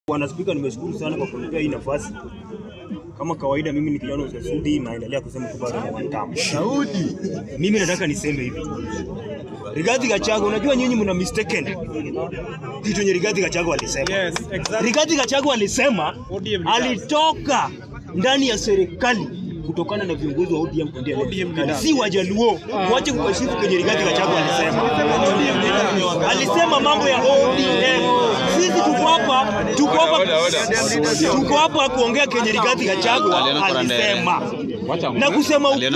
Bwana Spika, nimeshukuru sana kwa kunipea hii nafasi. Kama kawaida mimi ni kijana wa Sudi naendelea kusema tu bado na mtambo. Saudi. Mimi nataka niseme hivi. Rigathi Gachagua, unajua nyinyi mna mistaken. Kitu yenye Rigathi Gachagua alisema. Yes, exactly. Rigathi Gachagua alisema alitoka ndani ya serikali kutokana na viongozi wa ODM kuendelea. Si Wajaluo. Waache kukashifu kwenye Rigathi Gachagua alisema. Alisema mambo ya ODM. Sisi tuko hapa kuongea kwenye Rigathi Gachagua alisema. Na kusema ukweli,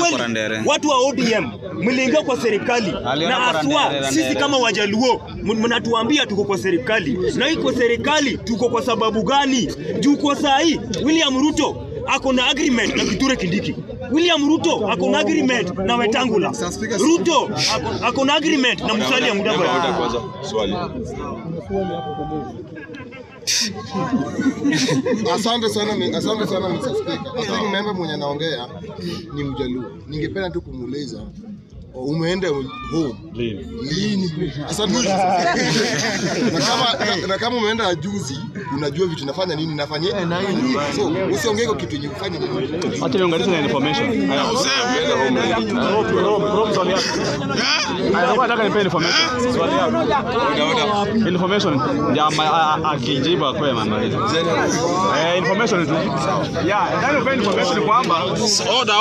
watu wa ODM mliingia kwa serikali na aswa sisi kama Wajaluo mnatuambia tuko kwa serikali. Na iko serikali tuko kwa sababu gani? Juu kwa saa hii William Ruto ako na agreement na Kithure Kindiki. William Ruto ako na agreement na Wetangula. Ruto ako na agreement na Musalia Mudavadi. Asante sana Mr. Speaker. Asante member mwenye anaongea ni Mjaluo. Ningependa tu kumuuliza umeenda home lini? Asante. Na kama umeenda juzi unajua vitu nafanya nini nafanye? So usiongee kwa kitu yenye ufanye nini. Acha niunganishe na information. Haya usienda home. Swali yako. Haya nataka nipe information. Swali yako. Information jamaa akijibu kwa mama. Information tu. Yeah, ndio kwa information kwamba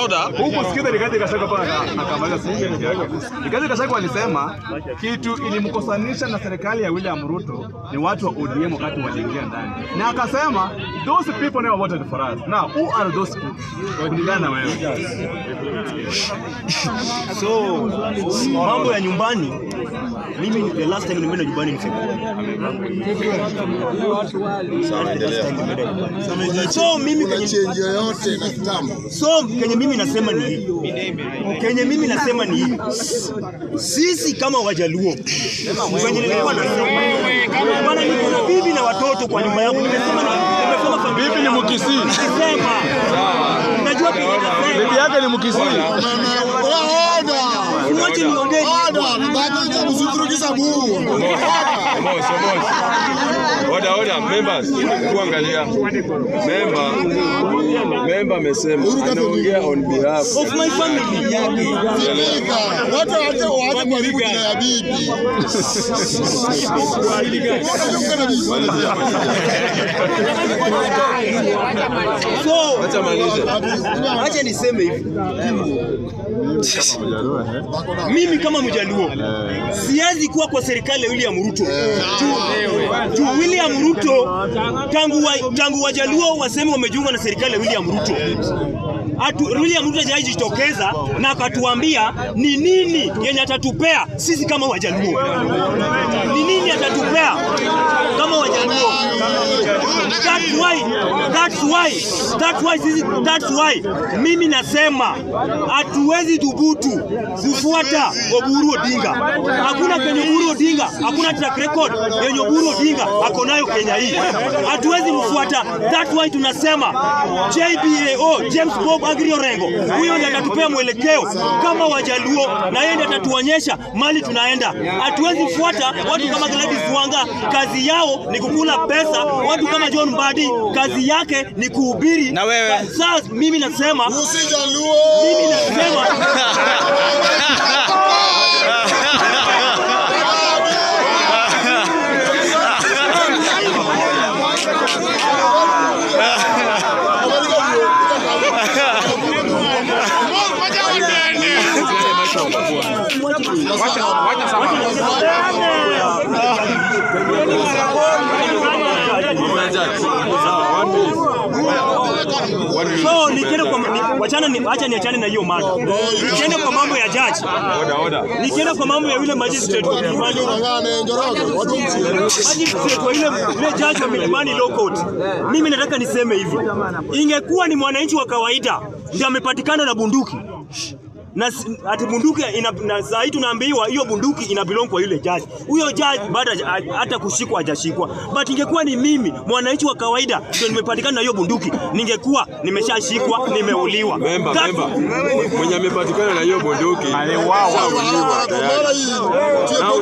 order. Huko sikiza Rigathi Gachagua pana akamaliza simu. Rigathi Gachagua alisema kitu ilimkosanisha na serikali ya William Ruto ni watu wa ODM wakati waliingia ndani. Na akasema those people never voted for us. Now who are those people? Kulingana wewe. So mambo ya nyumbani, mimi the last time nimeenda nyumbani ni February. So mimi kwenye change yote na kitambo. So kenye mimi nasema ni hii. Sisi kama Wajaluo kwenye nilikuwa nasema bwana niko na bibi na watoto kwa nyumba yangu. Nimesema familia. Bibi ni Mkisii. Nimesema unajua bibi yake ni Mkisii. Mwache niongee. Nataka msiturukisha Mungu. Order members kuangalia member amesema anaongea on behalf of my family yake. Watu waache kwa bibi na bibi. So acha niseme hivi. Mimi kama Mjaluo siwezi kuwa kwa serikali ya William Ruto. William Ruto tangu Wajaluo waseme wamejiunga na serikali ya William Ruto. William Ruto hajajitokeza na akatuambia ni nini yenye atatupea sisi kama Wajaluo. Ni nini atatupea kama Wajaluo? That's why mimi nasema hatuwezi dhubutu kufuata Oburu Odinga. Hakuna Kenya Oburu Odinga, hakuna track record yenye Oburu Odinga ako nayo Kenya hii. Hatuwezi mfuata. That's why tunasema JBAO, James Bob Agrio Rengo, huyo ndiye atatupea mwelekeo kama Wajaluo na yeye ndiye atatuonyesha mali tunaenda. Hatuwezi fuata watu kama Gladys Wanga, kazi yao ni kukula pesa. Watu kama John Mbadi, kazi yake ni kuhubiri. Na wewe sasa mimi nasema Usijaluo. Mimi nasema so niachane na hiyo mada. Nikienda kwa mambo ya judge. Nikienda kwa mambo ya yule magistrate wa Milimani. Magistrate wa yule judge wa Milimani Law Court. Mimi nataka niseme hivi. Ingekuwa ni mwananchi wa kawaida ndiye amepatikana na bunduki. Na ati bunduki na saa hii tunaambiwa hiyo bunduki ina belong kwa yule judge. Huyo judge baada hata kushikwa hajashikwa. But ingekuwa ni mimi mwananchi wa kawaida ndio nimepatikana na hiyo bunduki, ningekuwa nimeshashikwa, nimeuliwa. Mwenye amepatikana na hiyo bunduki aliuawa. Now